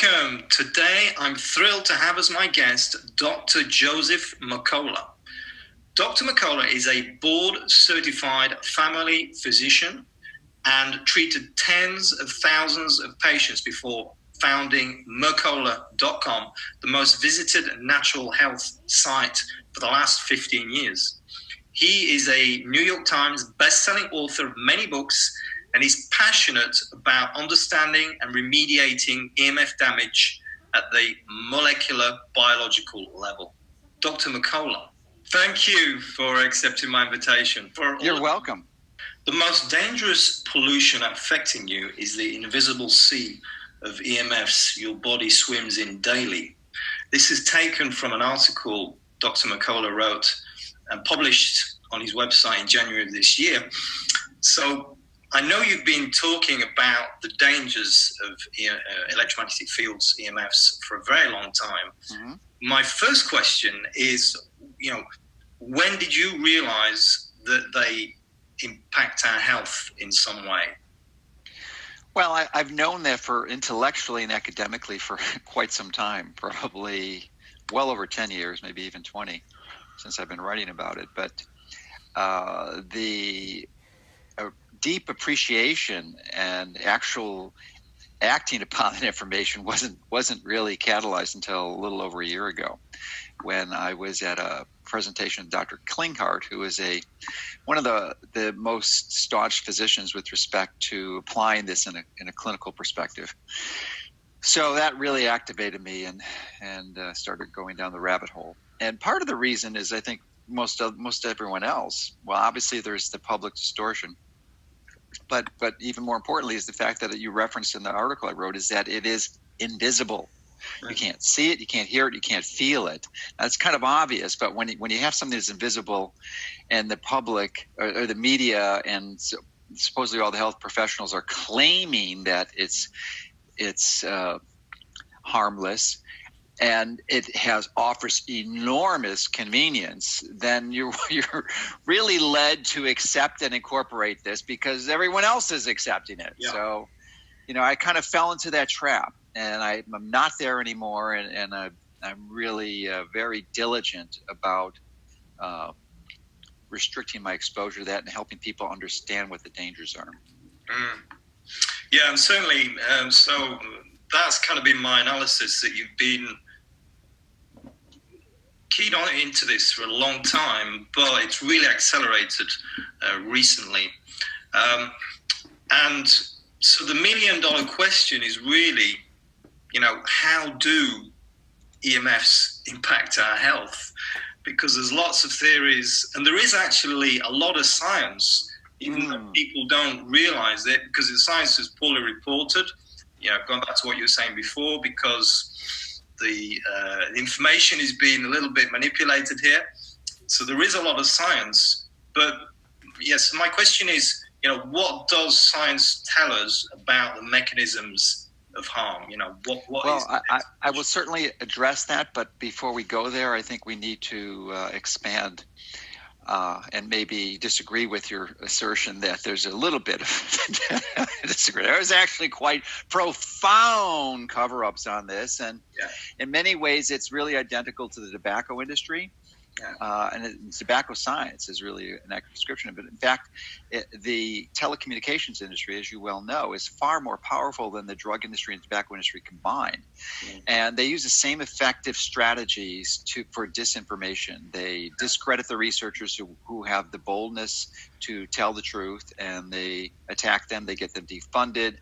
Welcome. Today, I'm thrilled to have as my guest Dr. Joseph Mercola. Dr. Mercola is a board-certified family physician and treated tens of thousands of patients before founding Mercola.com, the most visited natural health site for the last 15 years. He is a New York Times best-selling author of many books, and he's passionate about understanding and remediating EMF damage at the molecular biological level. Dr. Mercola, thank you for accepting my invitation. You're welcome. The most dangerous pollution affecting you is the invisible sea of EMFs your body swims in daily. This is taken from an article Dr. Mercola wrote and published on his website in January of this year. So I know you've been talking about the dangers of electromagnetic fields, EMFs, for a very long time. Mm-hmm. My first question is, when did you realize that they impact our health in some way? Well, I've known that for intellectually and academically for quite some time, probably well over 10 years, maybe even 20, since I've been writing about it. But the deep appreciation and actual acting upon that information wasn't really catalyzed until a little over a year ago, when I was at a presentation of Dr. Klinghardt, who is one of the most staunch physicians with respect to applying this in a clinical perspective. So that really activated me and started going down the rabbit hole. And part of the reason is, I think most everyone else, well, obviously there's the public distortion, but even more importantly is the fact that you referenced in the article I wrote is that it is invisible. You can't see it, you can't hear it, you can't feel it. That's kind of obvious, but when you have something that's invisible, and the public or the media and supposedly all the health professionals are claiming that it's harmless, and it offers enormous convenience, then you're really led to accept and incorporate this because everyone else is accepting it. Yeah. So, I kind of fell into that trap, and I'm not there anymore, and I'm really very diligent about restricting my exposure to that and helping people understand what the dangers are. Yeah, and certainly, so that's kind of been my analysis, that you've been keyed on into this for a long time, but it's really accelerated recently. And so the $1 million question is really, how do EMFs impact our health? Because there's lots of theories, and there is actually a lot of science, even though people don't realize it, because the science is poorly reported. Going back to what you were saying before, because the information is being a little bit manipulated here. So there is a lot of science. But yes, my question is, what does science tell us about the mechanisms of harm? I will certainly address that, but before we go there, I think we need to expand and maybe disagree with your assertion that there's a little bit of disagree. There's actually quite profound cover-ups on this, and in many ways, it's really identical to the tobacco industry. And tobacco science is really an accurate description of it. In fact, the telecommunications industry, as you well know, is far more powerful than the drug industry and tobacco industry combined. And they use the same effective strategies for disinformation. They discredit the researchers who have the boldness to tell the truth, and they attack them. They get them defunded.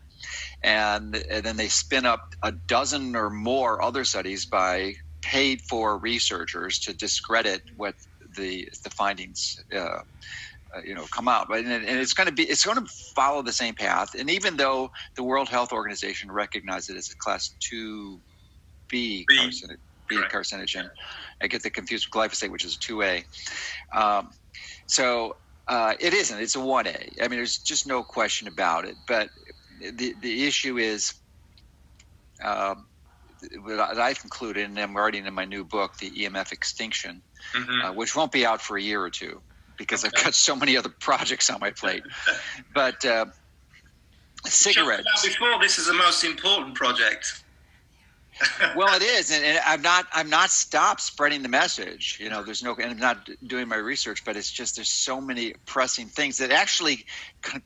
And then they spin up a dozen or more other studies by paid for researchers to discredit what the findings come out, and it's going to follow the same path. And even though the World Health Organization recognized it as a class 2B carcinogen, I get the confused with glyphosate, which is a 2A. So it isn't. It's a 1A. I mean, there's just no question about it. But the issue is. That I've concluded, and I'm writing in my new book, The EMF Extinction, which won't be out for a year or two because I've got so many other projects on my plate. But cigarettes. Before, this is the most important project. Well, it is, and I'm not stopped spreading the message. You know, and I'm not doing my research, but it's just there's so many pressing things that actually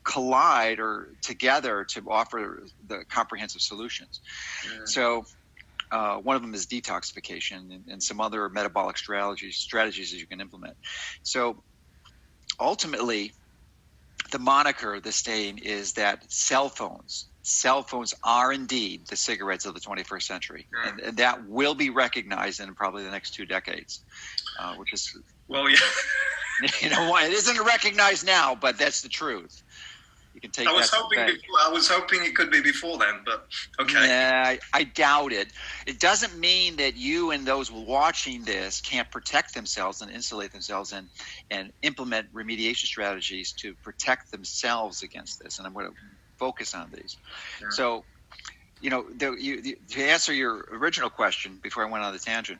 collide or together to offer the comprehensive solutions. Yeah. So one of them is detoxification and some other metabolic strategies that you can implement. So ultimately, the moniker, the saying is that cell phones are indeed the cigarettes of the 21st century. Yeah. And that will be recognized in probably the next 2 decades, which is, well, yeah. You know why it isn't recognized now, but that's the truth. You can take. I was hoping it could be before then, but okay. Yeah, I doubt it. It doesn't mean that you and those watching this can't protect themselves and insulate themselves and implement remediation strategies to protect themselves against this. And I'm going to focus on these. Yeah. So, you know, to answer your original question before I went on the tangent,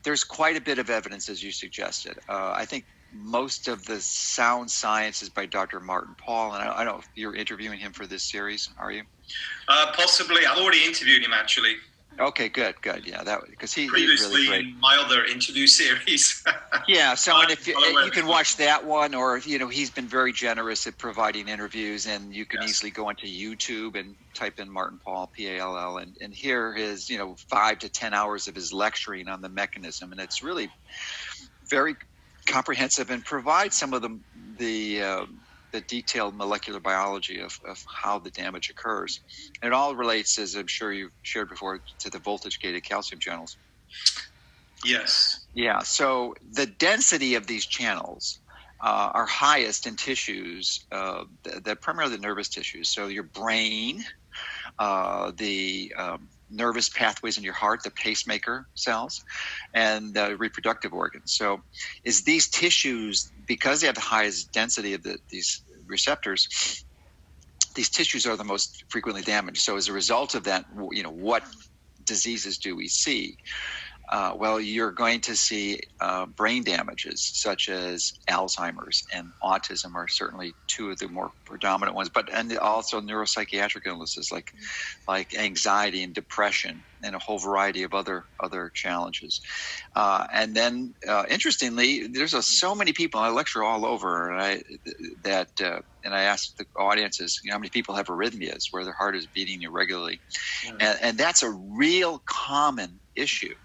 there's quite a bit of evidence, as you suggested. I think most of the sound science is by Dr. Martin Pall, and I don't know if you're interviewing him for this series, are you? Possibly. I've already interviewed him, actually. Okay, good. Yeah, that because he's previously really great. In my other interview series. Yeah, so and if you can watch that one, or you know, he's been very generous at providing interviews, and you can easily go onto YouTube and type in Martin Pall, Pall, and hear his 5 to 10 hours of his lecturing on the mechanism, and it's really very comprehensive and provides some of the detailed molecular biology of how the damage occurs. And it all relates, as I'm sure you've shared before, to the voltage-gated calcium channels. Yes. Yeah, so the density of these channels are highest in tissues, that primarily the nervous tissues. So your brain, the nervous pathways in your heart, the pacemaker cells, and the reproductive organs. So is these tissues, because they have the highest density of these receptors, these tissues are the most frequently damaged. So as a result of that, what diseases do we see? Well, you're going to see brain damages such as Alzheimer's and autism are certainly two of the more predominant ones, and also neuropsychiatric illnesses like anxiety and depression and a whole variety of other challenges. And then, interestingly, there's so many people. I lecture all over, and I ask the audiences, how many people have arrhythmias where their heart is beating irregularly, and that's a real common issue.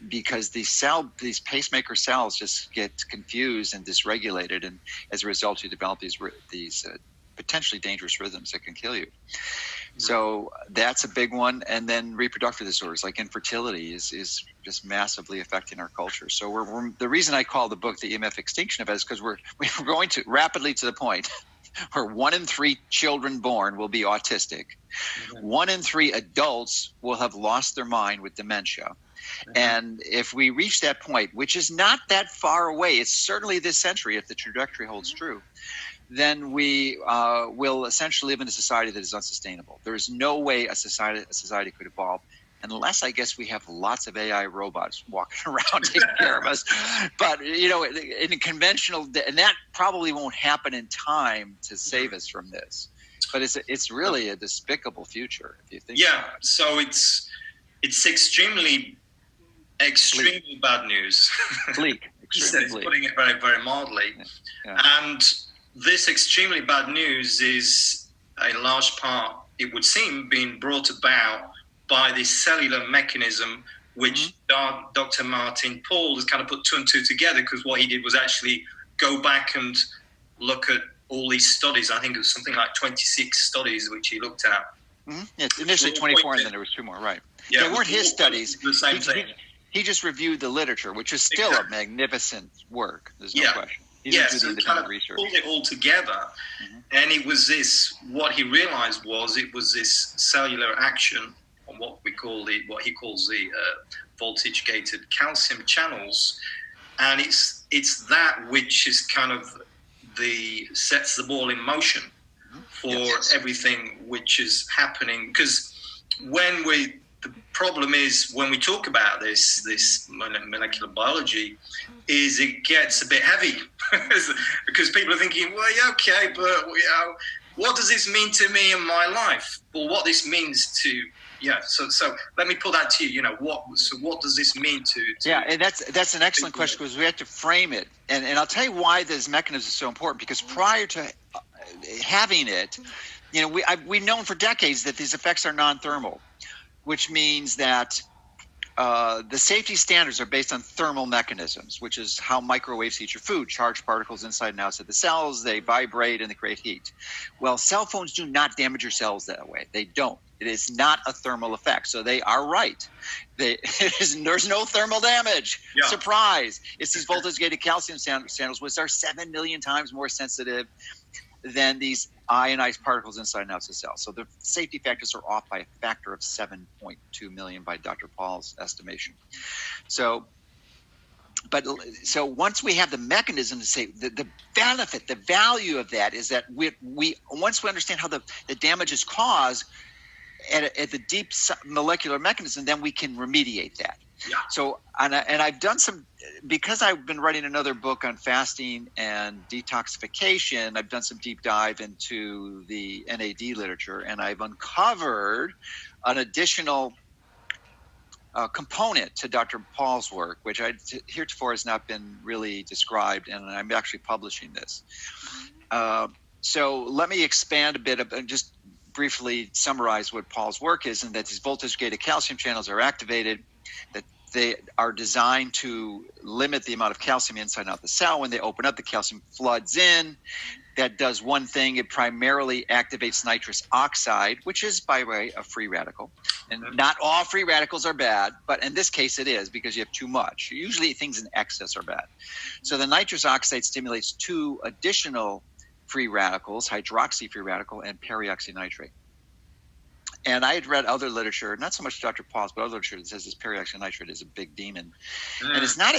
Because these pacemaker cells just get confused and dysregulated, and as a result, you develop these potentially dangerous rhythms that can kill you. So that's a big one. And then reproductive disorders like infertility is just massively affecting our culture. So the reason I call the book the EMF Extinction Event is because we're going to rapidly to the point where 1 in 3 children born will be autistic. 1 in 3 adults will have lost their mind with dementia. And if we reach that point, which is not that far away, it's certainly this century if the trajectory holds true, then we will essentially live in a society that is unsustainable. There is no way a society could evolve unless, I guess, we have lots of AI robots walking around taking care of us. But, in a conventional, and that probably won't happen in time to save us from this. But it's really a despicable future, if you think about it. So it's extremely bad news. Bleak. Extremely bleak. Putting it very, very mildly. Yeah. And this extremely bad news is in large part, it would seem, being brought about by this cellular mechanism, which Dr. Martin Pall has kind of put 2 and 2 together, because what he did was actually go back and look at all these studies. I think it was something like 26 studies which he looked at. Mm-hmm. Yeah, initially 24, and then there was 2 more, right? Yeah, they weren't his studies. The same thing. He just reviewed the literature, which is still a magnificent work. There's no question. He so he kind of pulled it all together, and it was what he realized was it was this cellular action on what he calls the voltage-gated calcium channels, and it's that which is kind of sets the ball in motion for everything which is happening. Because the problem is when we talk about this molecular biology, is it gets a bit heavy because people are thinking, well, yeah, okay, but what does this mean to me in my life, or what this means to so let me put that to you. What does this mean to yeah, and that's an excellent question, because we have to frame it, and I'll tell you why this mechanism is so important. Because prior to having it, we've known for decades that these effects are non-thermal, which means that the safety standards are based on thermal mechanisms, which is how microwaves heat your food. Charged particles inside and outside the cells, they vibrate and they create heat. Well, cell phones do not damage your cells that way. They don't. It is not a thermal effect. So they are right. There's no thermal damage. Yeah. Surprise. It's these voltage-gated calcium channels, which are 7 million times more sensitive than these ionized particles inside and outside the cell. So the safety factors are off by a factor of 7.2 million by Dr. Paul's estimation. So once we have the mechanism to say the benefit, the value of that is that we once we understand how the damage is caused at the deep molecular mechanism, then we can remediate that. Yeah. So, and I've done some, because I've been writing another book on fasting and detoxification, I've done some deep dive into the NAD literature, and I've uncovered an additional component to Dr. Paul's work, which heretofore has not been really described, and I'm actually publishing this. So let me expand a bit and just briefly summarize what Paul's work is, and that these voltage-gated calcium channels are activated, that they are designed to limit the amount of calcium inside and out the cell. When they open up, the calcium floods in. That does one thing. It primarily activates nitrous oxide, which is, by the way, a free radical. And not all free radicals are bad, but in this case it is, because you have too much. Usually things in excess are bad. So the nitrous oxide stimulates two additional free radicals, hydroxy free radical and peroxynitrate. And I had read other literature, not so much Dr. Paul's, but other literature that says this peroxynitrate is a big demon. And it's not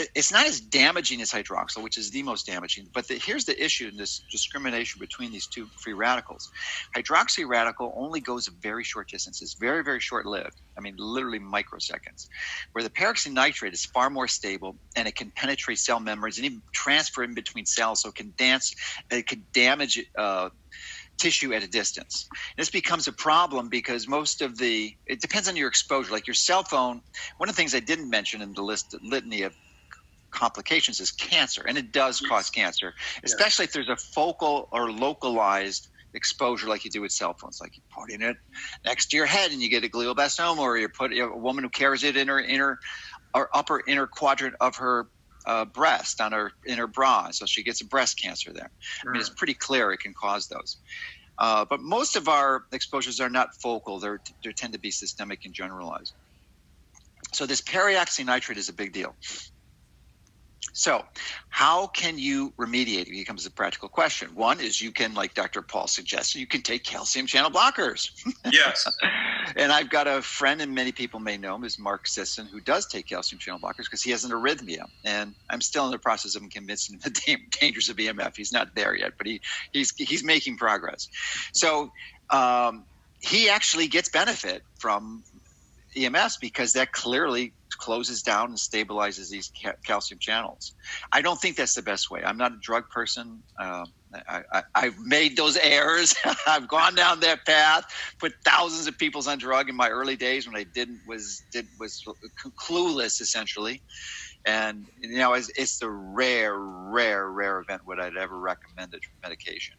as damaging as hydroxyl, which is the most damaging. But here's the issue in this discrimination between these two free radicals. Hydroxy radical only goes a very short distance. It's very, very short-lived. I mean, literally microseconds. Where the peroxynitrate is far more stable, and it can penetrate cell membranes and even transfer in between cells, so it can damage tissue at a distance. This becomes a problem because it depends on your exposure. Like your cell phone, one of the things I didn't mention in the litany of complications is cancer, and it does cause cancer, especially if there's a focal or localized exposure like you do with cell phones, like you're putting it next to your head and you get a glioblastoma, or you're putting a woman who carries it in her upper inner quadrant of her breast in her bra, so she gets a breast cancer there. I mean, it's pretty clear it can cause those. But most of our exposures are not focal; they tend to be systemic and generalized. So this peroxynitrate is a big deal. So how can you remediate? It becomes a practical question. One is you can, like Dr. Paul suggested, you can take calcium channel blockers. Yes. And I've got a friend, and many people may know him, is Mark Sisson, who does take calcium channel blockers because he has an arrhythmia. And I'm still in the process of convincing him the dangers of EMF. He's not there yet, but he's making progress. So he actually gets benefit from EMS because that clearly closes down and stabilizes these calcium channels. I don't think that's the best way. I'm not a drug person. I've made those errors. I've gone down that path, put thousands of people on drug in my early days when I was clueless essentially. And it's the rare event what I'd ever recommended medication,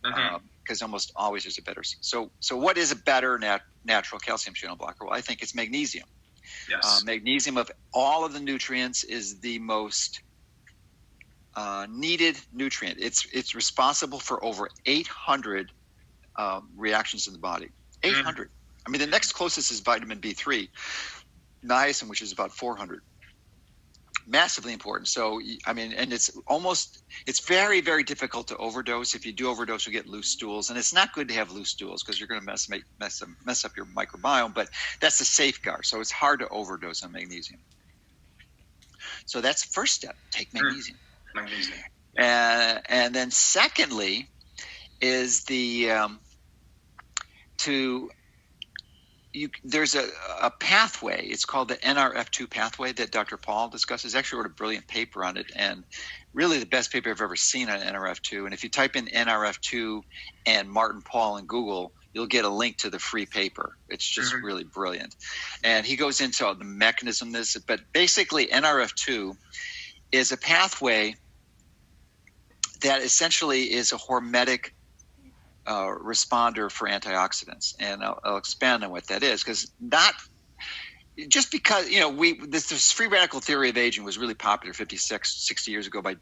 because almost always there's a better. So what is a better natural calcium channel blocker? Well, I think it's magnesium. Yes. Magnesium of all of the nutrients is the most needed nutrient. It's responsible for over 800 reactions in the body. 800. I mean, the next closest is vitamin B3, niacin, which is about 400. Massively important. So, I mean, and it's very, very difficult to overdose. If you do overdose, you get loose stools, and it's not good to have loose stools because you're going to mess up your microbiome, but that's a safeguard. So it's hard to overdose on magnesium. So that's the first step, take magnesium. Magnesium. And then secondly is to there's a pathway. It's called the NRF2 pathway that Dr. Paul discusses. Actually wrote a brilliant paper on it, and really the best paper I've ever seen on NRF2. And if you type in NRF2 and Martin Pall in Google, you'll get a link to the free paper. It's just really brilliant. And he goes into the mechanism of this, but basically NRF2 is a pathway that essentially is a hormetic responder for antioxidants, and I'll expand on what that is, because not just because this free radical theory of aging was really popular 60 years ago by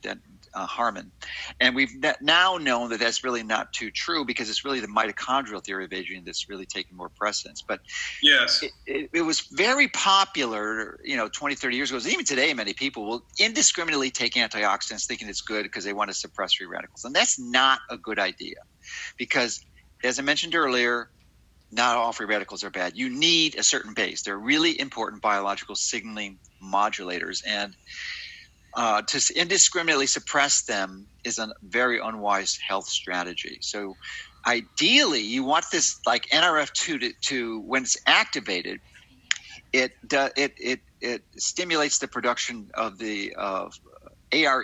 Harman, and we've now known that that's really not too true, because it's really the mitochondrial theory of aging that's really taking more precedence. But yes, it was very popular 20, 30 years ago. Even today many people will indiscriminately take antioxidants thinking it's good because they want to suppress free radicals, and that's not a good idea. Because, as I mentioned earlier, not all free radicals are bad. You need a certain base. They're really important biological signaling modulators, and to indiscriminately suppress them is a very unwise health strategy. So ideally, you want this, like NRF2, to when it's activated, it stimulates the production of the ARE,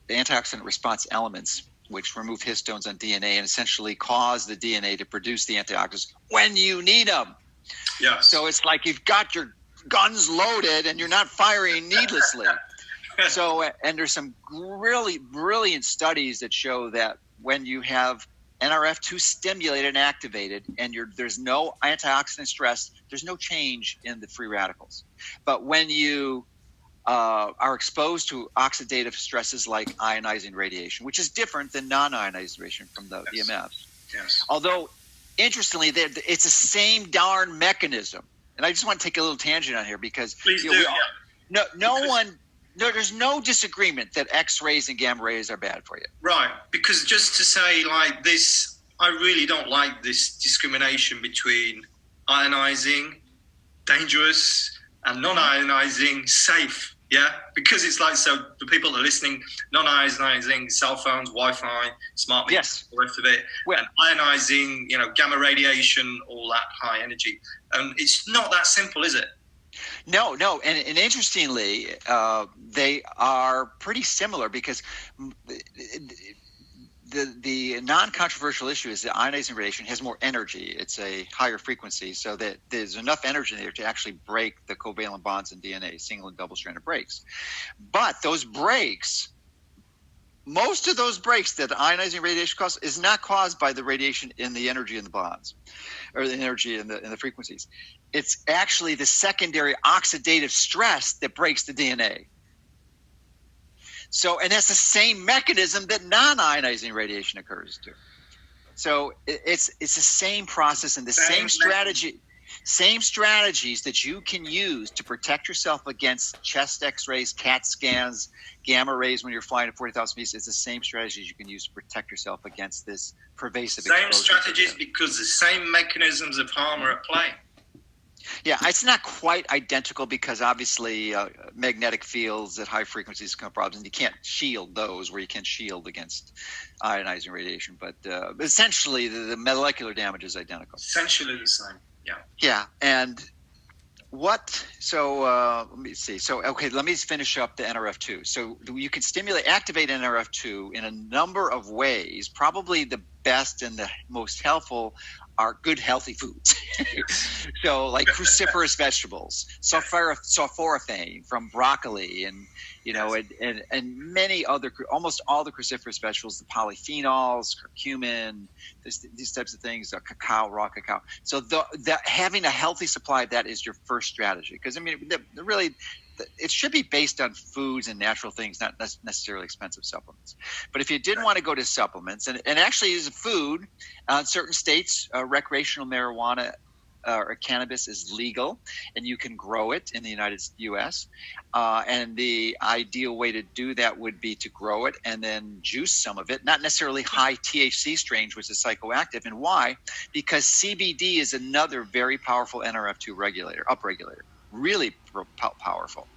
antioxidant response elements, which remove histones on DNA and essentially cause the DNA to produce the antioxidants when you need them. Yeah. So it's like you've got your guns loaded and you're not firing needlessly. So, and there's some really brilliant studies that show that when you have NRF2 stimulated and activated, and there's no antioxidant stress, there's no change in the free radicals. But when you are exposed to oxidative stresses like ionizing radiation, which is different than non-ionizing radiation from the EMFs. Yes. Although, interestingly, it's the same darn mechanism. And I just want to take a little tangent on here, because please do. There's no disagreement that X-rays and gamma rays are bad for you. Right, because just to say like this, I really don't like this discrimination between ionizing, dangerous, and non-ionizing, safe. Yeah, because it's like, so the people that are listening, non-ionizing cell phones, Wi-Fi, smart meters, yes, the rest of it, and ionizing, gamma radiation, all that high energy. It's not that simple, is it? No, and interestingly, they are pretty similar, because the non-controversial issue is that ionizing radiation has more energy. It's a higher frequency, so that there's enough energy there to actually break the covalent bonds in DNA, single and double-stranded breaks. But those breaks, most of those breaks that ionizing radiation causes is not caused by the radiation in the energy in the bonds, or the energy in the frequencies. It's actually the secondary oxidative stress that breaks the DNA. So, and that's the same mechanism that non-ionizing radiation occurs to. So it's the same process and the same strategies that you can use to protect yourself against chest X-rays, CAT scans, gamma rays when you're flying at 40,000 feet. It's the same strategies you can use to protect yourself against this pervasive exposure. Same strategies, because the same mechanisms of harm are at play. Yeah, it's not quite identical, because obviously magnetic fields at high frequencies can have problems, and you can't shield those where you can shield against ionizing radiation. But essentially, the molecular damage is identical. Essentially the same, yeah. Yeah, and let me see. So, okay, let me finish up the NRF2. So you can activate NRF2 in a number of ways. Probably the best and the most helpful are good, healthy foods. So like cruciferous vegetables, sulforaphane from broccoli, and and many other, almost all the cruciferous vegetables, the polyphenols, curcumin, these types of things, cacao, raw cacao. So having a healthy supply of that is your first strategy, because it should be based on foods and natural things, not necessarily expensive supplements. But if you didn't want to go to supplements, and actually as a food, in certain states, recreational marijuana or cannabis is legal, and you can grow it in the U.S. And the ideal way to do that would be to grow it and then juice some of it, not necessarily high THC strains, which is psychoactive. And why? Because CBD is another very powerful NRF2 upregulator. Really powerful.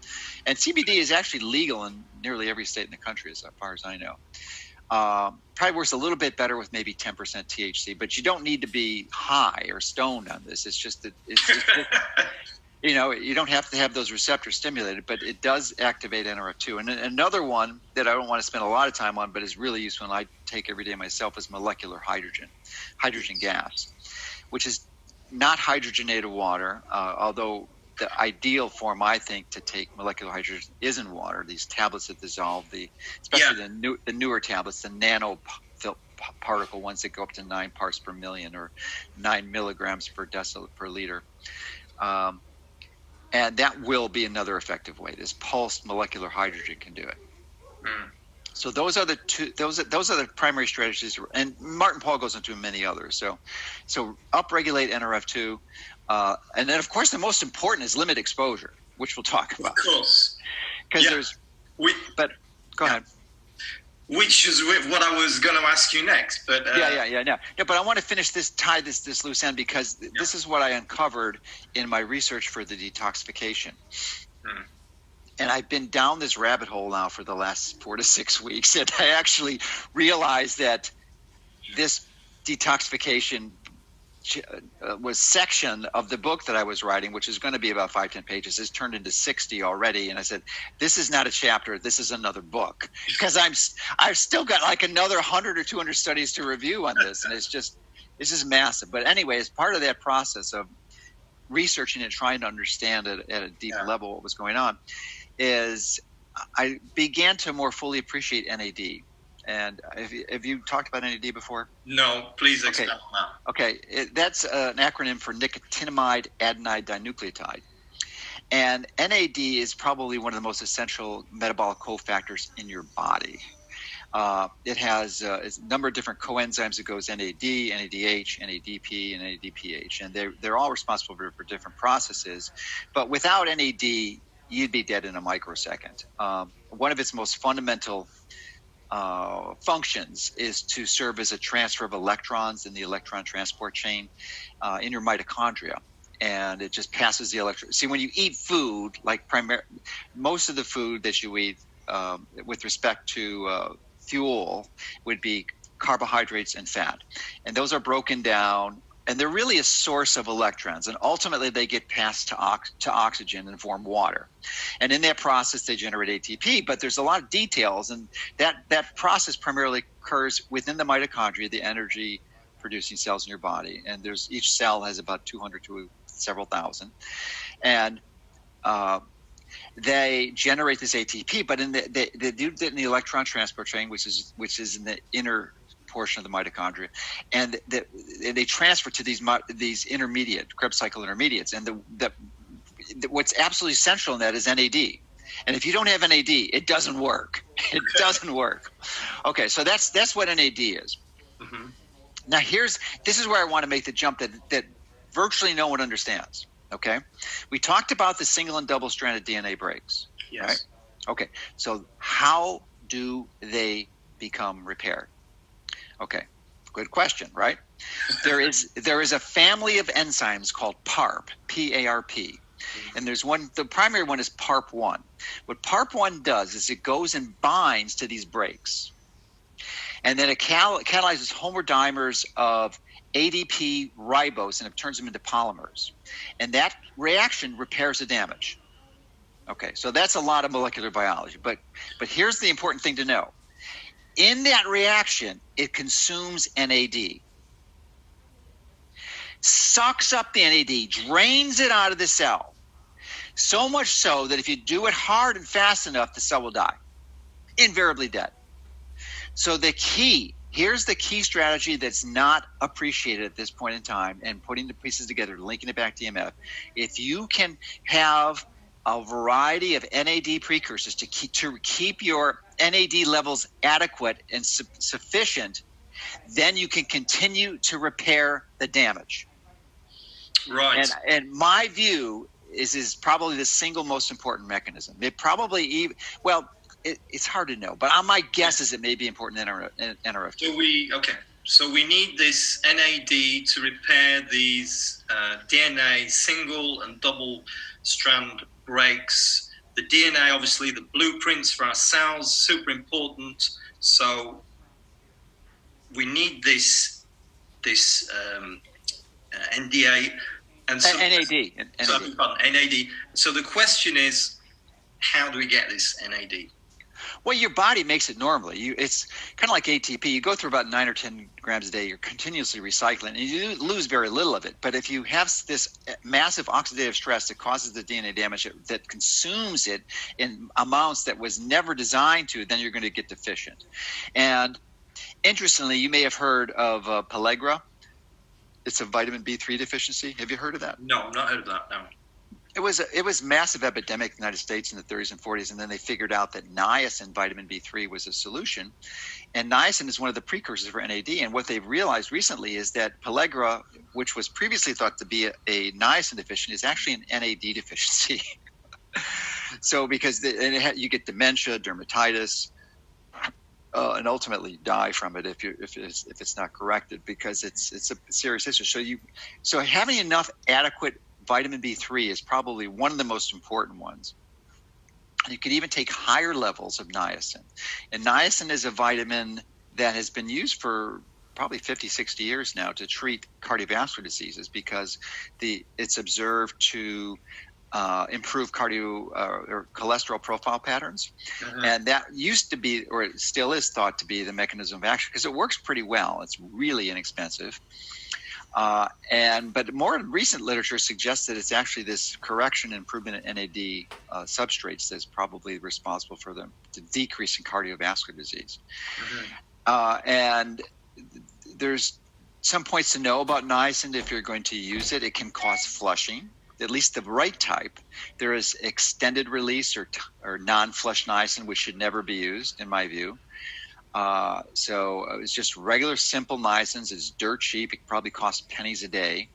And CBD is actually legal in nearly every state in the country, as far as I know. Probably works a little bit better with maybe 10% THC, but you don't need to be high or stoned on this. It's just that you know, you don't have to have those receptors stimulated, but it does activate NRF2. And another one that I don't want to spend a lot of time on, but is really useful and I take every day myself, is molecular hydrogen gas, which is not hydrogenated water, although the ideal form, I think, to take molecular hydrogen is in water. These tablets that dissolve, especially the newer tablets, the nano particle ones that go up to 9 parts per million or 9 milligrams per deciliter per liter. And that will be another effective way. This pulsed molecular hydrogen can do it. Mm. So those are the two. Those are the primary strategies. And Martin Pall goes into many others. So upregulate NRF2, and then of course the most important is limit exposure, which we'll talk about. Of course, because But go ahead. Which is what I was going to ask you next, but No, but I want to tie this loose end, because this is what I uncovered in my research for the detoxification. Hmm. And I've been down this rabbit hole now for the last 4 to 6 weeks, and I actually realized that this detoxification was section of the book that I was writing, which is going to be about 5-10 pages, is turned into 60 already. And I said, this is not a chapter, this is another book, because I've still got like another 100 or 200 studies to review on this, and it's just massive. But anyway, as part of that process of researching and trying to understand it at a deep level what was going on, is I began to more fully appreciate NAD. And have you talked about NAD before? No, please explain that. Okay, that's an acronym for nicotinamide adenine dinucleotide. And NAD is probably one of the most essential metabolic cofactors in your body. It has a number of different coenzymes that goes NAD, NADH, NADP, and NADPH. And they're all responsible for different processes. But without NAD, you'd be dead in a microsecond. One of its most fundamental functions is to serve as a transfer of electrons in the electron transport chain in your mitochondria, and it just passes the electron. See, when you eat food, like most of the food that you eat with respect to fuel would be carbohydrates and fat, and those are broken down. And they're really a source of electrons, and ultimately they get passed to oxygen and form water. And in that process, they generate ATP. But there's a lot of details, and that process primarily occurs within the mitochondria, the energy-producing cells in your body. And each cell has about 200 to several thousand, and they generate this ATP. But they do that in the electron transport chain, which is in the inner portion of the mitochondria, and they transfer to these intermediate Krebs cycle intermediates, and what's absolutely essential in that is NAD. And if you don't have NAD, it doesn't work. It doesn't work. Okay, so that's what NAD is. Mm-hmm. Now this is where I want to make the jump that virtually no one understands. Okay, we talked about the single and double stranded DNA breaks. Yes. Right? Okay, so how do they become repaired? Okay, good question, right? There is a family of enzymes called PARP, P-A-R-P, and the primary one is PARP1. What PARP1 does is it goes and binds to these breaks, and then it catalyzes homodimers of ADP ribose, and it turns them into polymers, and that reaction repairs the damage. Okay, so that's a lot of molecular biology, but here's the important thing to know. In that reaction, it consumes NAD, sucks up the NAD, drains it out of the cell, so much so that if you do it hard and fast enough, the cell will die, invariably dead. So here's the key strategy that's not appreciated at this point in time, and putting the pieces together, linking it back to EMF. If you can have a variety of NAD precursors to keep your NAD levels adequate and sufficient, then you can continue to repair the damage. Right. And my view is probably the single most important mechanism. It probably it's hard to know, but my guess is it may be important in NRF2. So we need this NAD to repair these DNA single and double strand breaks. The DNA, obviously, the blueprints for our cells, super important. So we need this NDA and so, NAD. NAD. So the question is, how do we get this NAD? Well, your body makes it normally. It's kind of like ATP. You go through about 9 or 10 grams a day. You're continuously recycling, and you lose very little of it. But if you have this massive oxidative stress that causes the DNA damage, that consumes it in amounts that was never designed to, then you're going to get deficient. And interestingly, you may have heard of Pellagra. It's a vitamin B3 deficiency. Have you heard of that? No, I've not heard of that, no. It was massive epidemic in the United States in the 30s and 40s, and then they figured out that niacin, vitamin B3, was a solution. And niacin is one of the precursors for NAD. And what they've realized recently is that Pellagra, which was previously thought to be a niacin deficient, is actually an NAD deficiency. So because you get dementia, dermatitis, and ultimately die from it if it's not corrected, because it's a serious issue. So having enough adequate vitamin B3 is probably one of the most important ones. You could even take higher levels of niacin. And niacin is a vitamin that has been used for probably 50, 60 years now to treat cardiovascular diseases, because it's observed to improve or cholesterol profile patterns. Mm-hmm. And that used to be, or it still is thought to be, the mechanism of action, because it works pretty well. It's really inexpensive. But more recent literature suggests that it's actually this correction and improvement in NAD substrates that's probably responsible for the decrease in cardiovascular disease. Mm-hmm. And there's some points to know about niacin. If you're going to use it, it can cause flushing, at least the right type. There is extended release or non-flush niacin, which should never be used, in my view. So it's just regular simple niacins. It's dirt cheap. It probably costs pennies a day.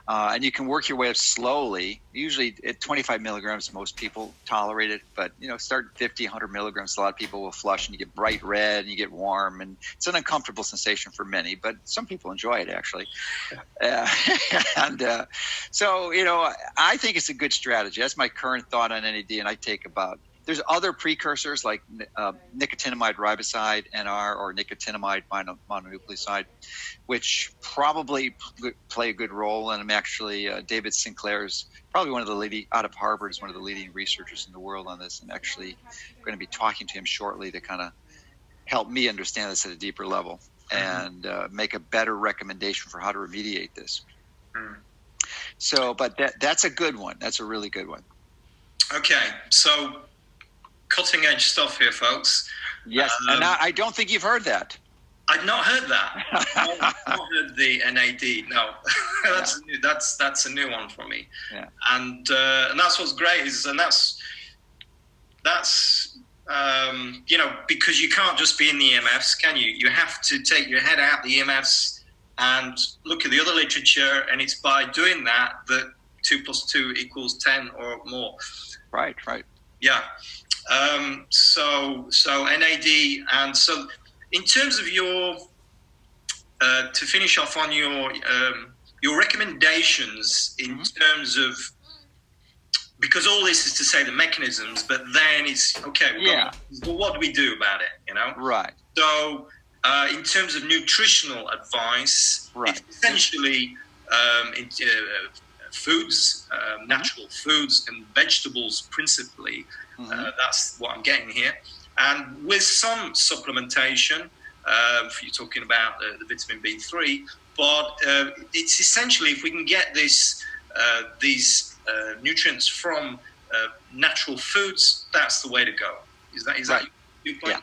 And you can work your way up slowly. Usually at 25 milligrams, most people tolerate it. But, start at 50, 100 milligrams. A lot of people will flush, and you get bright red and you get warm. And it's an uncomfortable sensation for many, but some people enjoy it, actually. So, I think it's a good strategy. That's my current thought on NAD. And I take there's other precursors like nicotinamide riboside, NR, or nicotinamide mononucleoside, which probably play a good role. And I'm actually, David Sinclair's probably out of Harvard, is one of the leading researchers in the world on this. I'm actually going to be talking to him shortly to kind of help me understand this at a deeper level and make a better recommendation for how to remediate this. Mm. So, but that's a good one. That's a really good one. Okay, so cutting edge stuff here, folks. Yes, and I don't think you've heard that. I've not heard that. I've not heard the NAD. No, that's a new one for me. Yeah. And that's what's great that's because you can't just be in the EMFs, can you? You have to take your head out the EMFs and look at the other literature, and it's by doing that 2 + 2 = 10 or more. Right. Yeah. So NAD, and so in terms of your to finish off on your recommendations in mm-hmm. terms of, because all this is to say the mechanisms, but then it's okay. Well, what do we do about it? Right. So in terms of nutritional advice, right. It's essentially foods, natural foods and vegetables principally. Mm-hmm. That's what I'm getting here. And with some supplementation, if you're talking about the vitamin B3, but it's essentially, if we can get these nutrients from natural foods, that's the way to go. Is that your point?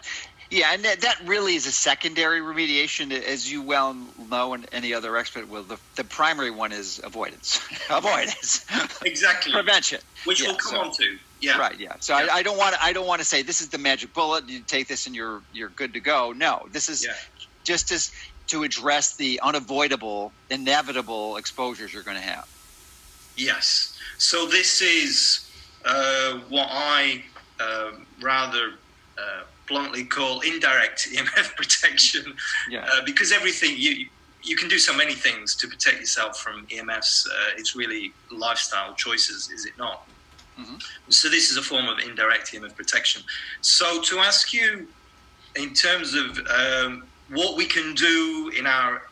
Yeah, and that really is a secondary remediation, as you well know, and any other expert will. The primary one is avoidance. Exactly. Prevention. Which we'll come on to. Yeah. Right. Yeah. So yeah. I don't want to say this is the magic bullet. You take this and you're good to go. No, this is just as to address the unavoidable, inevitable exposures you're going to have. Yes. So this is what I rather bluntly call indirect EMF protection, because everything you can do so many things to protect yourself from EMFs. It's really lifestyle choices, is it not? Mm-hmm. So this is a form of indirect EMF protection. So to ask you, in terms of what we can do in our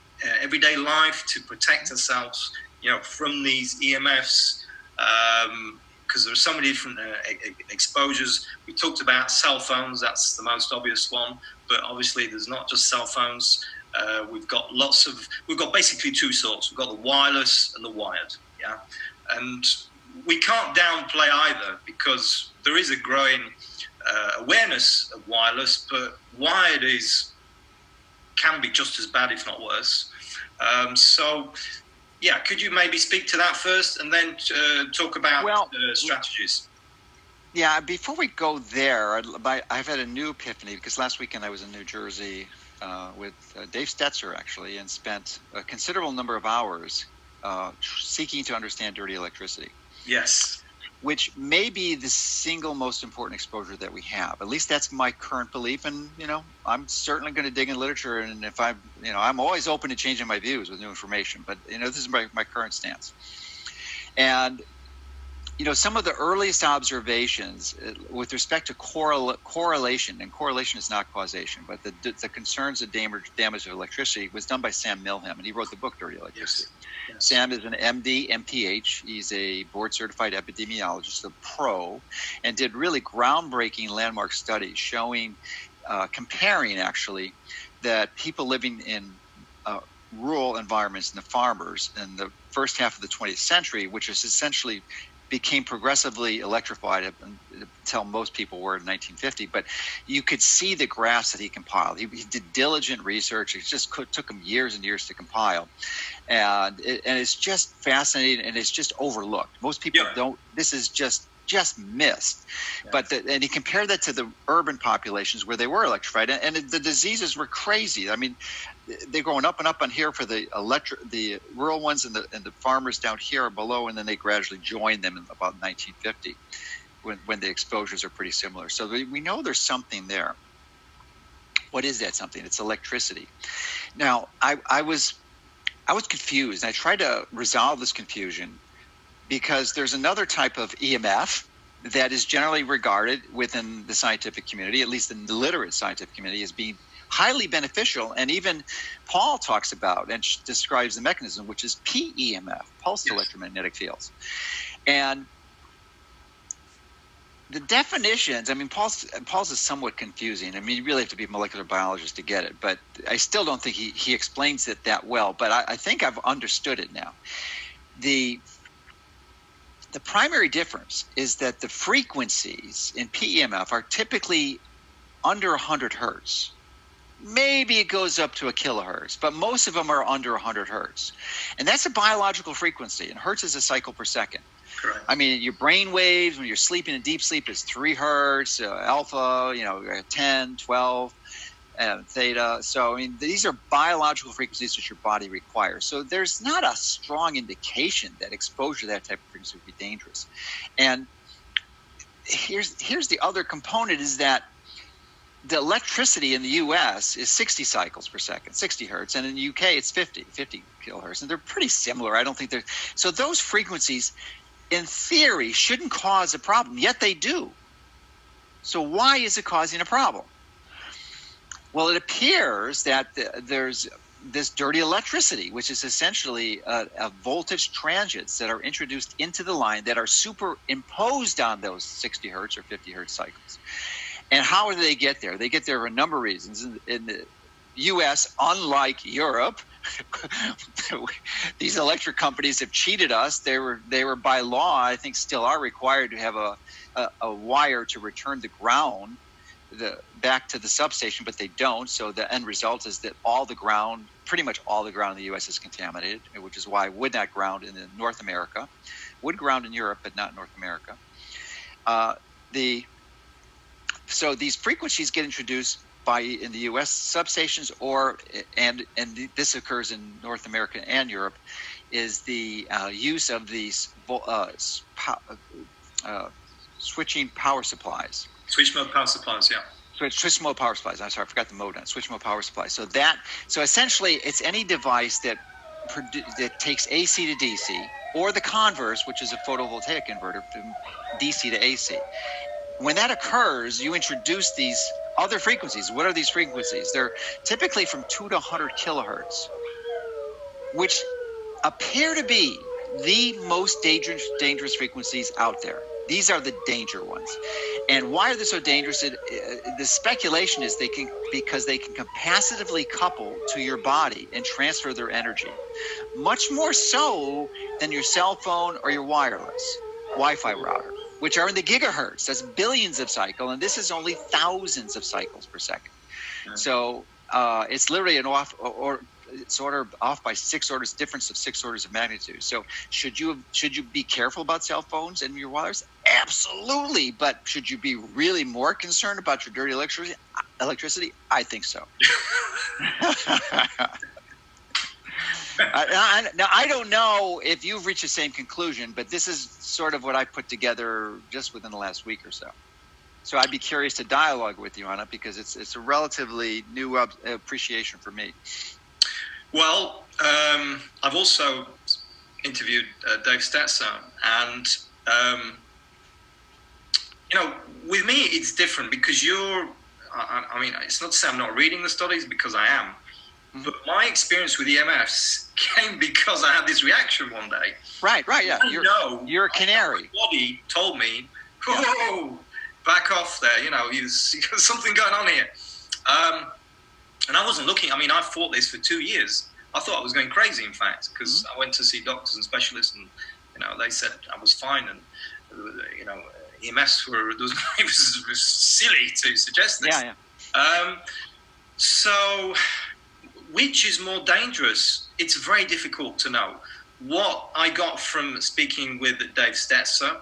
everyday life to protect ourselves, from these EMFs, because there are so many different exposures. We talked about cell phones; that's the most obvious one. But obviously, there's not just cell phones. We've got basically two sorts. We've got the wireless and the wired. Yeah, and we can't downplay either, because there is a growing awareness of wireless, but wired can be just as bad, if not worse. Could you maybe speak to that first, and then talk about strategies? Yeah, before we go there, I've had a new epiphany, because last weekend I was in New Jersey with Dave Stetzer, actually, and spent a considerable number of hours seeking to understand dirty electricity. Yes. Which may be the single most important exposure that we have. At least that's my current belief. And, I'm certainly going to dig in literature. And if I'm always open to changing my views with new information. But, this is my current stance. And, some of the earliest observations with respect to correlation, and correlation is not causation, but the concerns of damage of electricity was done by Sam Milham. And he wrote the book Dirty Electricity. Yes. Sam is an MD, MPH. He's a board-certified epidemiologist, a pro, and did really groundbreaking landmark studies showing, comparing actually, that people living in rural environments, and the farmers, in the first half of the 20th century, which is essentially became progressively electrified until most people were in 1950. But you could see the graphs that he compiled. He did diligent research. It just took him years and years to compile. And it's just fascinating, and it's just overlooked. Most people don't. This is just missed. Yeah. But and he compared that to the urban populations where they were electrified, and the diseases were crazy. I mean, they're going up and up on here for the rural ones, and the farmers down here are below, and then they gradually join them in about 1950, when the exposures are pretty similar. So we know there's something there. What is that something? It's electricity. Now, I was confused. I tried to resolve this confusion, because there's another type of EMF that is generally regarded within the scientific community, at least in the literate scientific community, as being highly beneficial. And even Paul talks about and describes the mechanism, which is PEMF, pulsed electromagnetic fields. And the definitions, I mean, Paul's is somewhat confusing. I mean, you really have to be a molecular biologist to get it, but I still don't think he explains it that well. But I think I've understood it now. The primary difference is that the frequencies in PEMF are typically under 100 hertz. Maybe it goes up to a kilohertz, but most of them are under 100 hertz. And that's a biological frequency, and hertz is a cycle per second. Correct. I mean, your brain waves when you're sleeping in deep sleep is 3 hertz, alpha, 10, 12, theta. So, I mean, these are biological frequencies that your body requires. So there's not a strong indication that exposure to that type of frequency would be dangerous. And here's the other component, is that the electricity in the U.S. is 60 cycles per second, 60 hertz, and in the U.K. it's 50 kilohertz, and they're pretty similar. I don't think they're – so those frequencies, in theory, shouldn't cause a problem, yet they do. So why is it causing a problem? Well, it appears that there's this dirty electricity, which is essentially a voltage transients that are introduced into the line that are superimposed on those 60 hertz or 50 hertz cycles. And how do they get there? They get there for a number of reasons. In the U.S., unlike Europe, these electric companies have cheated us. They were by law, I think still are required to have a wire to return the ground back to the substation, but they don't. So the end result is that pretty much all the ground in the U.S. is contaminated, which is why would not ground in North America. Would ground in Europe, but not North America. So these frequencies get introduced in the U.S. substations, and this occurs in North America and Europe, is the use of these switching power supplies. Switch mode power supplies, yeah. Switch mode power supplies. I'm sorry, I forgot the mode on switch mode power supply. So essentially, it's any device that takes AC to DC, or the converse, which is a photovoltaic converter from DC to AC. when that occurs, you introduce these other frequencies. What are these frequencies? They're typically from 2 to 100 kilohertz, which appear to be the most dangerous frequencies out there. These are the danger ones. And why are they so dangerous? The speculation is because they can capacitively couple to your body and transfer their energy, much more so than your cell phone or your wireless Wi-Fi router, which are in the gigahertz. That's billions of cycles, and this is only thousands of cycles per second. Yeah. So it's literally it's off by 6 orders, difference of 6 orders of magnitude. So should you be careful about cell phones and your wires? Absolutely. But should you be really more concerned about your dirty electricity? I think so. Now, I don't know if you've reached the same conclusion, but this is sort of what I put together just within the last week or so. So I'd be curious to dialogue with you on it, because it's a relatively new appreciation for me. Well, I've also interviewed Dave Stetzer, and with me it's different, because I mean, it's not to say I'm not reading the studies, because I am, but my experience with EMFs came because I had this reaction one day. Right, yeah. You're a canary. My body told me, "Whoa, back off there! There's something going on here." And I wasn't looking. I mean, I fought this for 2 years. I thought I was going crazy, in fact, because I went to see doctors and specialists, and they said I was fine, and EMFs were. It was silly to suggest this. Yeah. So, which is more dangerous? It's very difficult to know. What I got from speaking with Dave Stetzer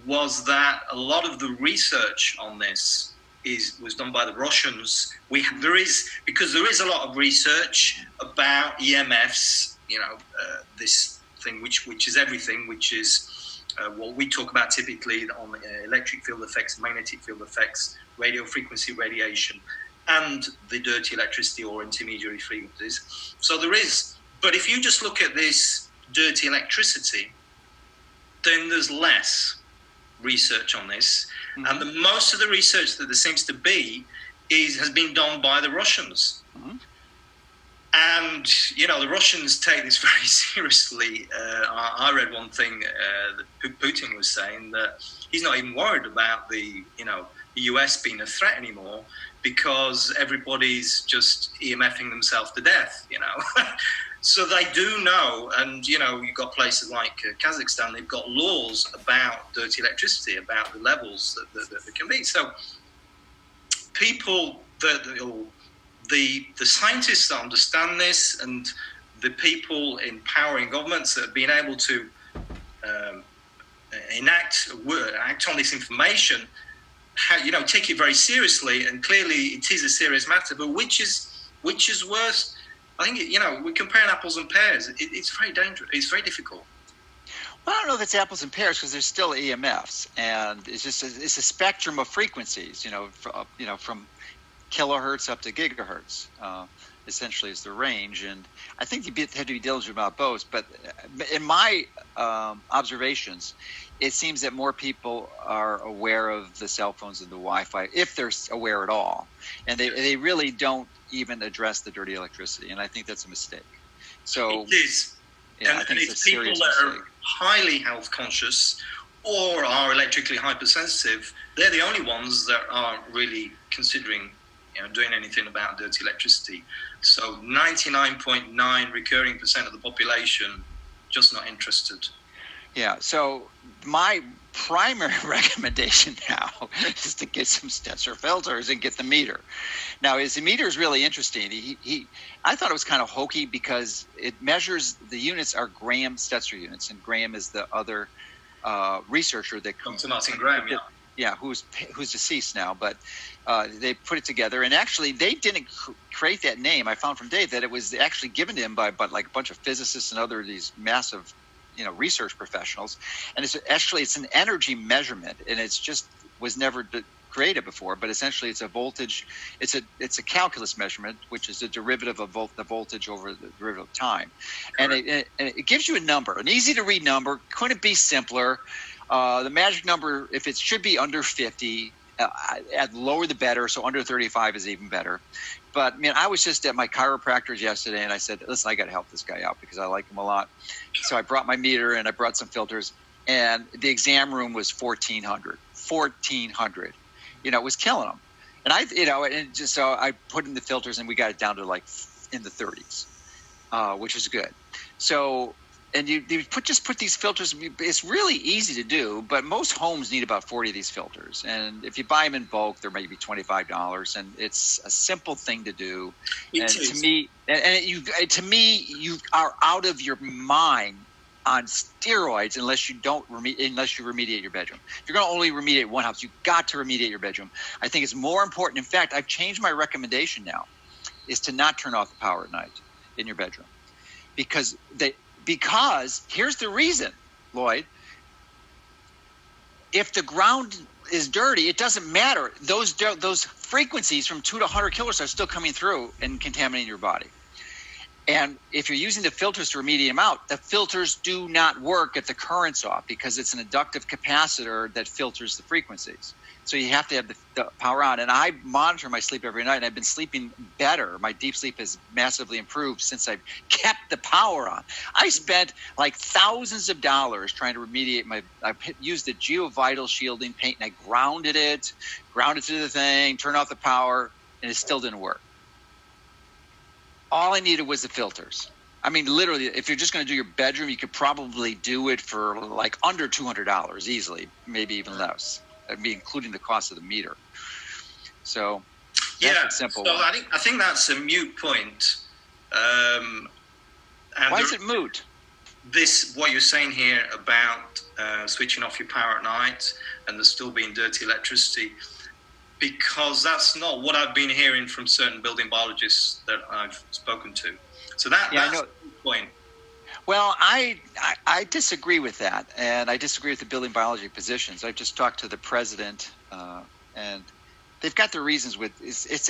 was that a lot of the research on this was done by the Russians. There is a lot of research about EMFs, this thing which is everything, which is what we talk about typically on electric field effects, magnetic field effects, radio frequency radiation, and the dirty electricity or intermediary frequencies. So there is, but if you just look at this dirty electricity, then there's less research on this. And most of the research that there seems to be has been done by the Russians. And, the Russians take this very seriously. I read one thing that Putin was saying, that he's not even worried about the US being a threat anymore, because everybody's just EMFing themselves to death, So they do know, and you've got places like Kazakhstan, they've got laws about dirty electricity, about the levels that there can be. So people, the scientists that understand this, and the people in power in governments that have been able to act on this information, take it very seriously, and clearly it is a serious matter. But which is worse? I think, we're comparing apples and pears. It's very dangerous. It's very difficult. Well, I don't know if it's apples and pears, because there's still EMFs, and it's a spectrum of frequencies, from kilohertz up to gigahertz, essentially is the range. And I think you have to be diligent about both. But in my observations, it seems that more people are aware of the cell phones and the Wi-Fi, if they're aware at all. And they really don't even address the dirty electricity, and I think that's a mistake. So it is. Yeah, and it's people that are highly health conscious or are electrically hypersensitive. They're the only ones that are really considering doing anything about dirty electricity. So 99.9 recurring % of the population just not interested. Yeah, so my primary recommendation now is to get some Stetzer filters and get the meter. Now, the meter is really interesting. I thought it was kind of hokey, because it measures, the units are Graham Stetzer units, and Graham is the other researcher that comes to Martin Graham, who's deceased now, but they put it together. And actually, they didn't create that name. I found from Dave that it was actually given to him by like a bunch of physicists and other these massive research professionals. And it's an energy measurement, and it's just was never created before. But essentially, it's a voltage. It's a calculus measurement, which is a derivative of the voltage over the derivative of time. And it gives you a number, an easy to read number. Couldn't be simpler. The magic number, if it should be under 50, At lower the better, so under 35 is even better. But man, I was just at my chiropractor's yesterday, and I said, listen, I got to help this guy out because I like him a lot. So I brought my meter and I brought some filters, and the exam room was 1,400. It was killing him. And so I put in the filters, and we got it down to like in the 30s, which was good. So, and you just put these filters. It's really easy to do, but most homes need about 40 of these filters. And if you buy them in bulk, they're maybe $25, and it's a simple thing to do. To me, you are out of your mind on steroids unless you remediate your bedroom. If you're going to only remediate one house, you've got to remediate your bedroom. I think it's more important. In fact, I've changed my recommendation now, is to not turn off the power at night in your bedroom, because here's the reason, Lloyd. If the ground is dirty, it doesn't matter. Those frequencies from 2 to 100 kilohertz are still coming through and contaminating your body. And if you're using the filters to remediate them out, the filters do not work at the currents off because it's an inductive capacitor that filters the frequencies. So you have to have the power on. And I monitor my sleep every night, and I've been sleeping better. My deep sleep has massively improved since I've kept the power on. I spent like thousands of dollars trying to remediate I used the GeoVital shielding paint, and I grounded it to the thing, turned off the power, and it still didn't work. All I needed was the filters. I mean, literally, if you're just going to do your bedroom, you could probably do it for like under $200 easily, maybe even less. That'd be including the cost of the meter. So that's a simple one. I think that's a moot point. Why is it moot? What you're saying here about switching off your power at night and there still being dirty electricity, because that's not what I've been hearing from certain building biologists that I've spoken to. So that's the point. Well, I disagree with that, and I disagree with the building biology positions. I've just talked to the president, and they've got their reasons. It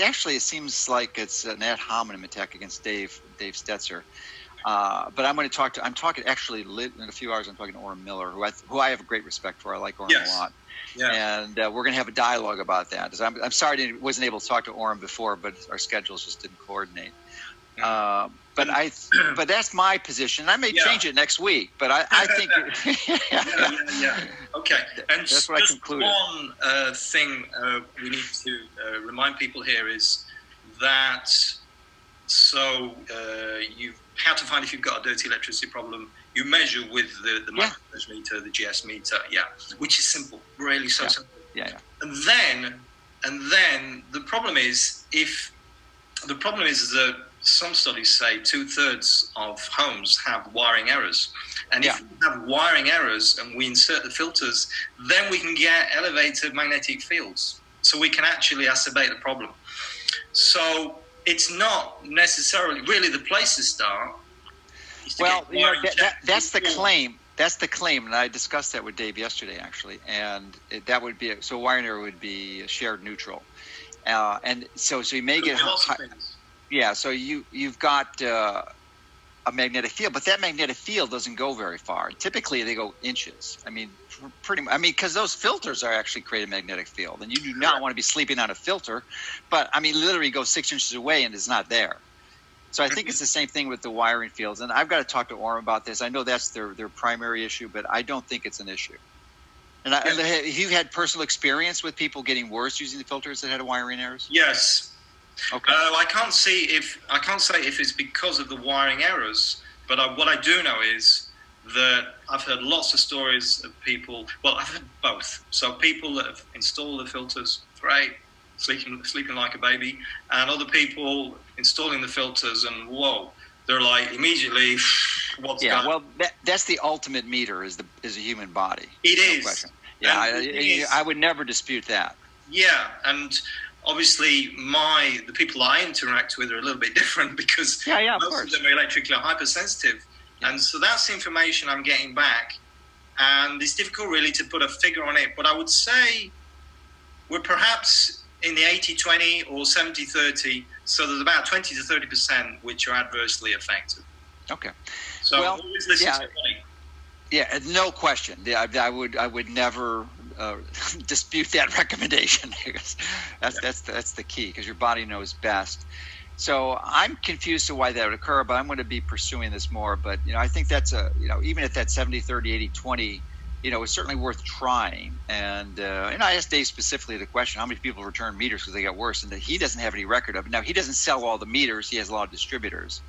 seems like it's an ad hominem attack against Dave Stetzer. But I'm talking actually in a few hours. I'm talking to Orrin Miller, who I have a great respect for. I like Orrin a lot. Yeah. And we're going to have a dialogue about that. I'm sorry I wasn't able to talk to Orrin before, but our schedules just didn't coordinate. But that's my position. I may change it next week, but I think. Okay. And that's what I concluded. One thing we need to remind people here is that how to find if you've got a dirty electricity problem. You measure with the micrometer meter, the GS meter, which is simple, really simple. Yeah. And then the problem is that some studies say 2/3 of homes have wiring errors. And if we have wiring errors and we insert the filters, then we can get elevated magnetic fields. So we can actually exacerbate the problem. So it's not necessarily really the place to start. Well, that's the claim. That's the claim, and I discussed that with Dave yesterday, actually. And that would be so wiring error would be shared neutral, and so you may get so you've got a magnetic field, but that magnetic field doesn't go very far. Typically, they go inches. I mean, because those filters are actually create a magnetic field, and you do not want to be sleeping on a filter. But I mean, literally go 6 inches away and it's not there. So I think it's the same thing with the wiring fields. And I've got to talk to Orrin about this. I know that's their primary issue, but I don't think it's an issue. And have you had personal experience with people getting worse using the filters that had wiring errors? Yes. Okay. I can't say if it's because of the wiring errors, but what I do know is that I've heard lots of stories of people. Well, I've heard both. So people that have installed the filters, great, sleeping like a baby, and other people installing the filters, and they're like immediately, what's going on? Well, that's the ultimate meter is a human body. It is. Question. Yeah, I would never dispute that. Yeah, and obviously the people I interact with are a little bit different because most of them are electrically hypersensitive. Yeah. And so that's the information I'm getting back. And it's difficult really to put a figure on it, but I would say we're perhaps in the 80-20 or 70-30. So there's about 20 to 30% which are adversely affected. Okay. So always listen to your body. Yeah, no question. I would never dispute that recommendation. That's the key, because your body knows best. So I'm confused to why that would occur, but I'm going to be pursuing this more. But I think that's even at that 70, 30, 80, 20, it's certainly worth trying. And I asked Dave specifically the question, how many people return meters because they got worse, and that he doesn't have any record of it. Now, he doesn't sell all the meters; he has a lot of distributors.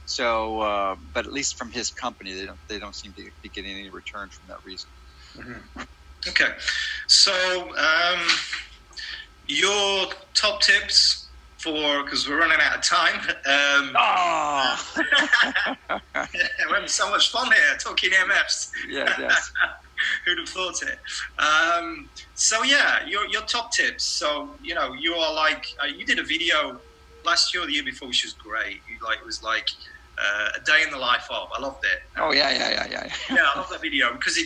So, but at least from his company, they don't seem to be getting any return from that reason. Mm-hmm. Okay, so your top tips because we're running out of time. We're having so much fun here talking EMFs. Yes. Who'd have thought it? So yeah, your top tips. So you are like you did a video last year or the year before, which was great. It was like a day in the life of. I loved it. Oh yeah. Yeah, I love that video because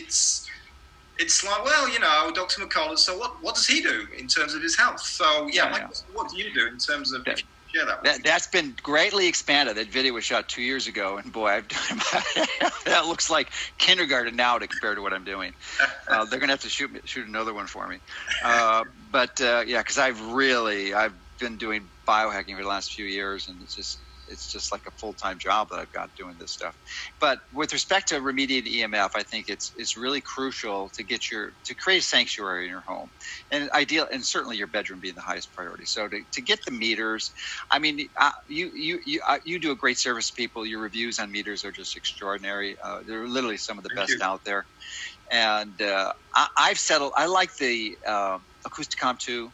it's like, well, Dr. McCullough, so what does he do in terms of his health? So, what do you do in terms of, if you share that? That's been greatly expanded. That video was shot 2 years ago, and boy, I've done that looks like kindergarten now to compare to what I'm doing. They're going to have to shoot another one for me. Because I've been doing biohacking for the last few years, and it's just like a full-time job that I've got doing this stuff. But with respect to remediating EMF, I think it's really crucial to create a sanctuary in your home, and certainly your bedroom being the highest priority. So to get the meters, I mean, you do a great service to people. Your reviews on meters are just extraordinary. They're literally some of the best out there. And I've settled. I like the Acousticom 2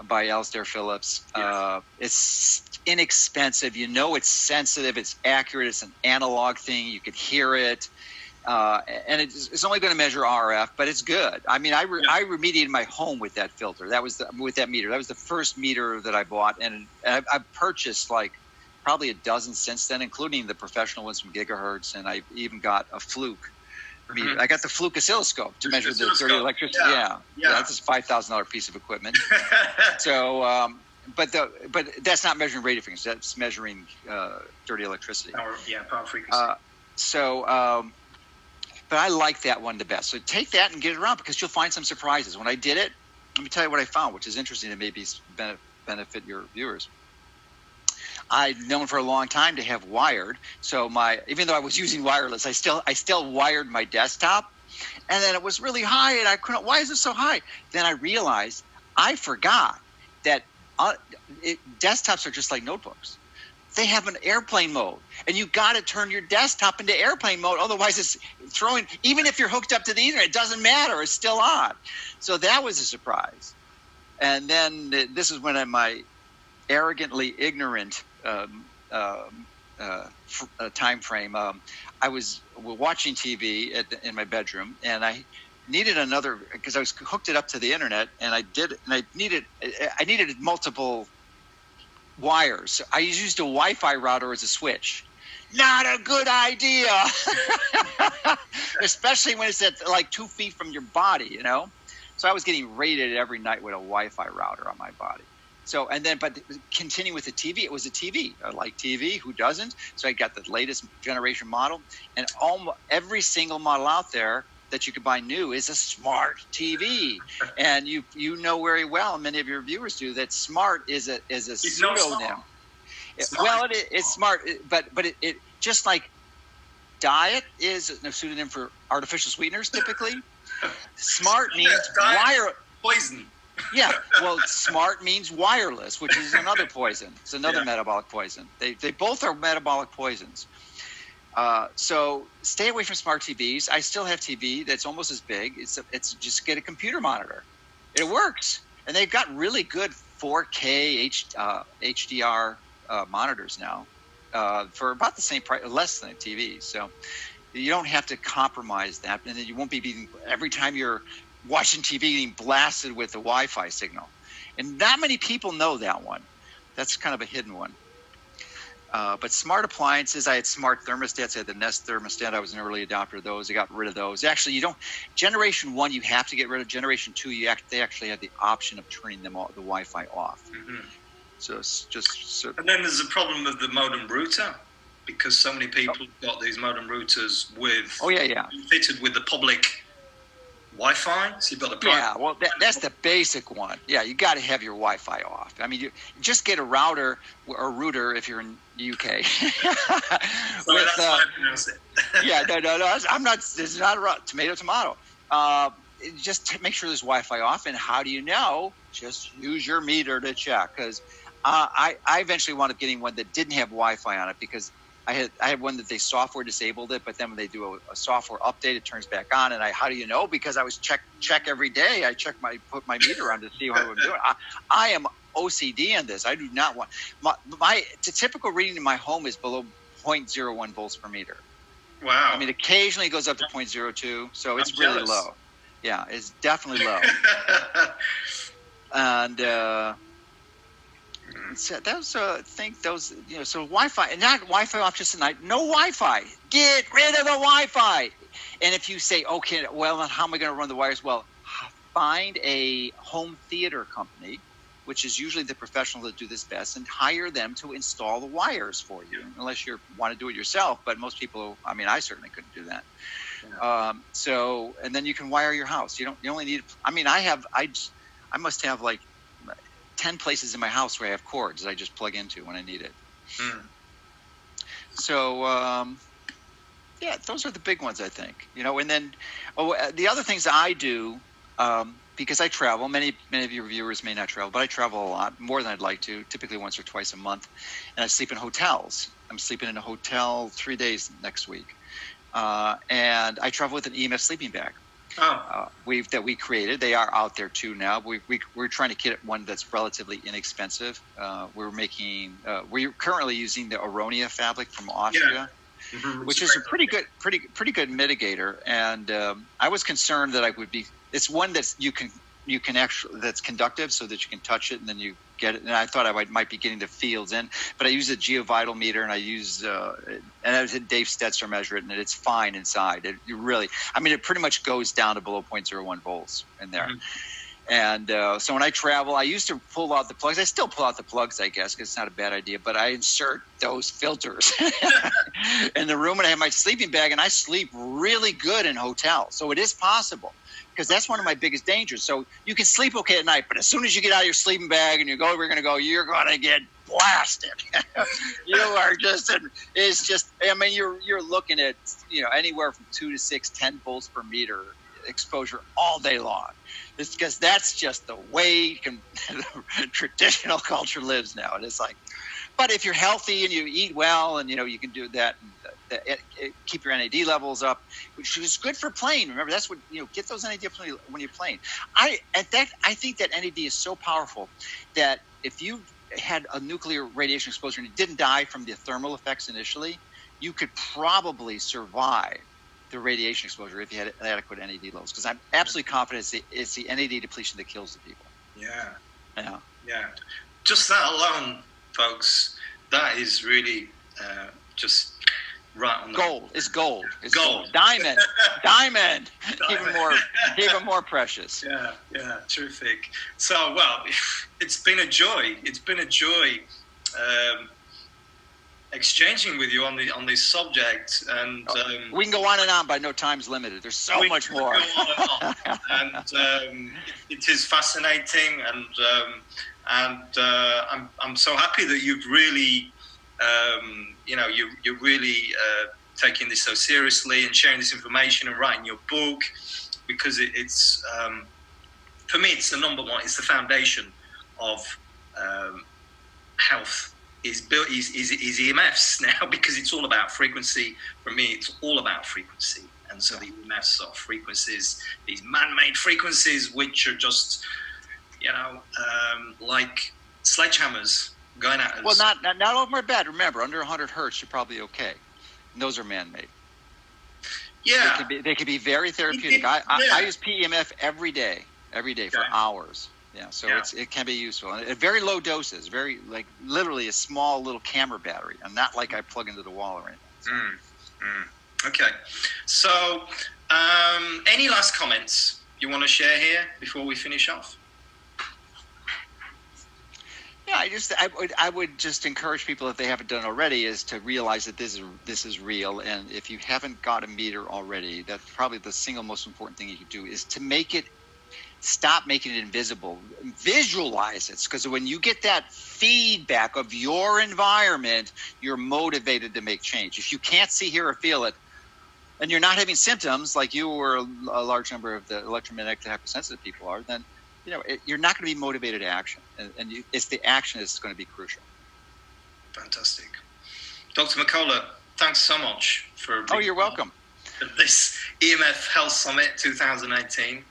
by Alistair Phillips. Yes. It's inexpensive. It's sensitive. It's accurate. It's an analog thing. You could hear it. And it's only going to measure RF, but it's good. I mean, I remediated my home with that filter. With that meter. That was the first meter that I bought. And I've purchased probably a dozen since then, including the professional ones from Gigahertz. And I even got a Fluke meter. Mm-hmm. I got the Fluke oscilloscope to measure the dirty electricity. Yeah. That's a $5,000 piece of equipment. So, but that's not measuring radio frequency. That's measuring dirty electricity. Power frequency. But I like that one the best. So take that and get it around, because you'll find some surprises. When I did it, let me tell you what I found, which is interesting and maybe benefit your viewers. I'd known for a long time to have wired. So even though I was using wireless, I still wired my desktop, and then it was really high, and I couldn't. Why is it so high? Then I realized I forgot that desktops are just like notebooks. They have an airplane mode, and you got to turn your desktop into airplane mode. Otherwise, it's throwing. Even if you're hooked up to the internet, it doesn't matter. It's still on. So that was a surprise. And then this is when my arrogantly ignorant time frame. I was watching TV in my bedroom, and I needed another, because I was hooked it up to the internet, and I needed multiple wires. I used a Wi-Fi router as a switch. Not a good idea, especially when it's at 2 feet from your body, So I was getting raided every night with a Wi-Fi router on my body. So, but continue with the TV, it was a TV. I like TV, who doesn't? So I got the latest generation model, and every single model out there that you could buy new is a smart TV. And you know very well, many of your viewers do, that smart is a pseudonym. It's smart, but it just like diet is a pseudonym for artificial sweeteners typically. Smart means poison. Yeah, well, smart means wireless, which is another poison. It's another metabolic poison. They both are metabolic poisons. So stay away from smart TVs. I still have TV that's almost as big. It's just get a computer monitor. It works, and they've got really good 4K HDR monitors now for about the same price, less than a TV. So you don't have to compromise that, and then you won't be being every time you're watching TV being blasted with a Wi-Fi signal. And not many people know that one. That's kind of a hidden one. But smart appliances, I had smart thermostats. I had the Nest thermostat. I was an early adopter of those. I got rid of those. Actually, Generation 1, you have to get rid of. Generation 2, they actually had the option of turning the Wi-Fi off. Mm-hmm. So it's just... And then there's the problem of the modem router, because so many people got these modem routers with... Oh, yeah. Fitted with the public Wi-Fi. So you've got the Yeah, well, that's the basic one. Yeah, you got to have your Wi-Fi off. I mean, you just get a router or router if you're in the UK. Sorry, that's how I pronounce it. Yeah, no. I'm not. This is not a tomato. Just make sure there's Wi-Fi off. And how do you know? Just use your meter to check. Because I eventually wound up getting one that didn't have Wi-Fi on it because I had one that they software disabled it, but then when they do a software update, it turns back on. And how do you know? Because I was check every day. I put my meter on to see how I'm doing. I am OCD on this. I do not want the typical reading in my home is below 0.01 volts per meter. Wow. I mean, occasionally it goes up to 0.02, so it's really low. Yeah, it's definitely low. And so those think those so Wi-Fi, and not Wi-Fi off just tonight. No Wi-Fi. Get rid of the Wi-Fi. And if you say, okay, well, then how am I going to run the wires? Well, find a home theater company, which is usually the professionals that do this best, and hire them to install the wires for you, unless you want to do it yourself. But most people, I mean, I certainly couldn't do that. Yeah. So, and then you can wire your house. You only need. I mean, I must have like 10 places in my house where I have cords that I just plug into when I need it. So, yeah, those are the big ones, I think. And then the other things I do, because I travel, many of your viewers may not travel, but I travel a lot, more than I'd like to, typically once or twice a month, and I sleep in hotels. I'm sleeping in a hotel 3 days next week. And I travel with an EMF sleeping bag. That we created. They are out there too now. We're trying to get one that's relatively inexpensive. We're currently using the Aronia fabric from Austria, which is a pretty good mitigator. And I was concerned that it's one that's you can actually, that's conductive, so that you can touch it and then you get it. And I thought I might be getting the fields in, but I use a GeoVital meter, and I use and I had Dave Stetzer measure it, and it's fine inside. It pretty much goes down to below 0.01 volts in there. And so when I travel, I used to pull out the plugs. I still pull out the plugs, I guess, because it's not a bad idea. But I insert those filters in the room, and I have my sleeping bag, and I sleep really good in hotels. So it is possible. Because that's one of my biggest dangers. So you can sleep okay at night, but as soon as you get out of your sleeping bag and you're going to get blasted. You are just, it's just, I mean, you're looking at, anywhere from 2 to 6, 10 volts per meter exposure all day long. It's because that's just the way traditional culture lives now. And it's like, but if you're healthy and you eat well and, you can do that, and keep your NAD levels up, which is good for playing. Remember, that's what, get those NAD up when you're playing. I think that NAD is so powerful that if you had a nuclear radiation exposure and you didn't die from the thermal effects initially, you could probably survive the radiation exposure if you had adequate NAD levels. Because I'm absolutely confident it's the NAD depletion that kills the people. Yeah. Just that alone, folks, that is really just right on the gold. It's gold. It's gold. Diamond. Even more precious. Yeah, terrific. So, well, it's been a joy. Exchanging with you on this subject, and we can go on and on, but no time's limited. There's so much more. And it is fascinating, and I'm so happy that you've really, you're really taking this so seriously and sharing this information and writing your book, because it's for me, it's the number one. It's the foundation of health. Is EMFs now, because it's all about frequency. For me, it's all about frequency, and so the EMFs are frequencies, these man-made frequencies, which are just, like sledgehammers going at us. Well, not all of them are bad. Remember, under 100 hertz, you're probably okay. And those are man-made. Yeah, they can be very therapeutic. I use PEMF every day for hours. Yeah, so it can be useful, and at very low doses, very literally a small little camera battery, and not like I plug into the wall or anything. So. Okay, so any last comments you want to share here before we finish off? Yeah, I would just encourage people, if they haven't done already, is to realize that this is real. And if you haven't got a meter already, that's probably the single most important thing you can do, is to stop making it invisible. Visualize it, because when you get that feedback of your environment, you're motivated to make change. If you can't see, hear, or feel it, and you're not having symptoms like you or a large number of the electromagnetic hypersensitive people are, then you're not going to be motivated to action, and it's the action that's going to be crucial. Fantastic. Dr. McCullough, thanks so much for being you're welcome. This EMF Health Summit 2018.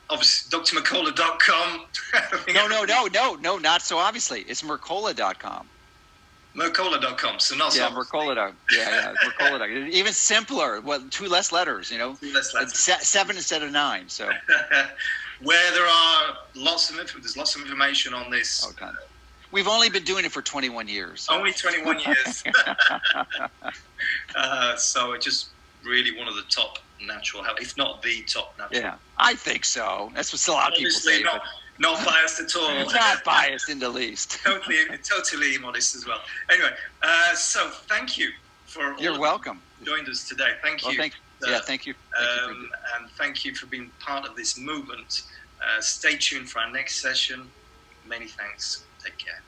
Obviously, drmccullough.com. No, not so obviously. It's Mercola.com. Mercola.com. So not so Mercola. Yeah, Mercola. Even simpler. Well, 2 less letters. 2 less letters. 7 instead of 9. So. Where there are lots of information on this. Okay. We've only been doing it for 21 years. So. Only 21 years. So it's just really one of the top natural health, if not the top natural. Yeah, I think so. That's what a lot of people say. Not biased at all. Not biased in the least. Totally modest as well. Anyway, so thank you for. You're welcome. Joined us today. Thank you. Thank you. And thank you for being part of this movement. Stay tuned for our next session. Many thanks. Take care.